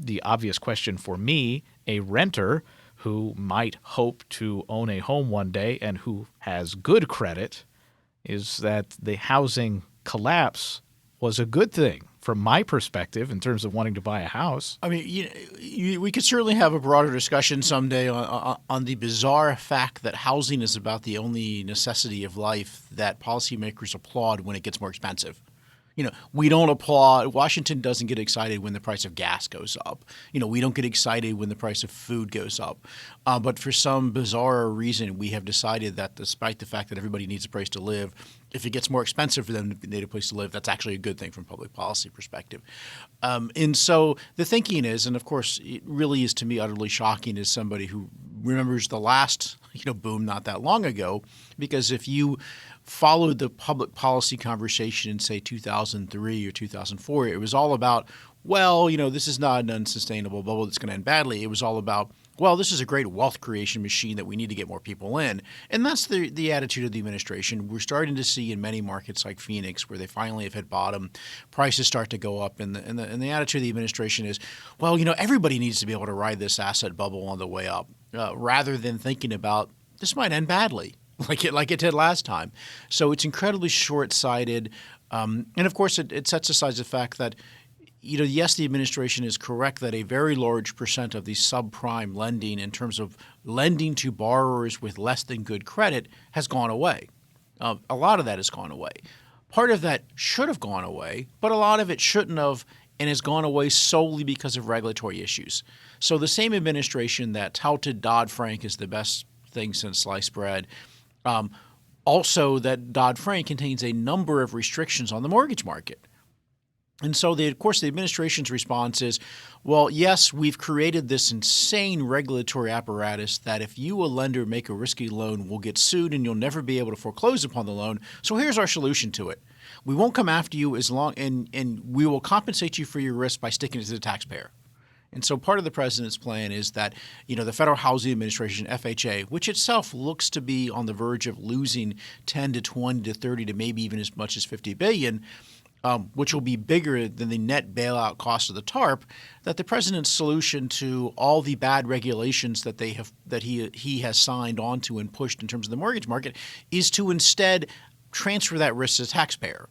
the obvious question for me, a renter who might hope to own a home one day and who has good credit, is that the housing collapse was a good thing from my perspective in terms of wanting to buy a house. I mean, we could certainly have a broader discussion someday on the bizarre fact that housing is about the only necessity of life that policymakers applaud when it gets more expensive. We don't applaud. Washington doesn't get excited when the price of gas goes up. We don't get excited when the price of food goes up. But for some bizarre reason, we have decided that despite the fact that everybody needs a place to live, if it gets more expensive for them to need a place to live, that's actually a good thing from a public policy perspective. And so the thinking is, and of course it really is to me utterly shocking as somebody who remembers the last boom not that long ago, because if you followed the public policy conversation in, say, 2003 or 2004, it was all about, this is not an unsustainable bubble that's going to end badly. It was all about, this is a great wealth creation machine that we need to get more people in. And that's the attitude of the administration. We're starting to see in many markets like Phoenix, where they finally have hit bottom, prices start to go up. And the attitude of the administration is, everybody needs to be able to ride this asset bubble on the way up, rather than thinking about this might end badly. Like it did last time. So it's incredibly short-sighted. And of course, it sets aside the fact that, yes, the administration is correct that a very large percent of the subprime lending in terms of lending to borrowers with less than good credit has gone away. A lot of that has gone away. Part of that should have gone away, but a lot of it shouldn't have, and has gone away solely because of regulatory issues. So the same administration that touted Dodd-Frank as the best thing since sliced bread, also that Dodd-Frank contains a number of restrictions on the mortgage market. And so, of course, the administration's response is, yes, we've created this insane regulatory apparatus that if you, a lender, make a risky loan, we'll get sued and you'll never be able to foreclose upon the loan. So here's our solution to it. We won't come after you as long, and we will compensate you for your risk by sticking it to the taxpayer. And so part of the president's plan is that, the Federal Housing Administration, FHA, which itself looks to be on the verge of losing 10 to 20 to 30 to maybe even as much as $50 billion, which will be bigger than the net bailout cost of the TARP, that the president's solution to all the bad regulations that he has signed onto and pushed in terms of the mortgage market is to instead transfer that risk to the taxpayer.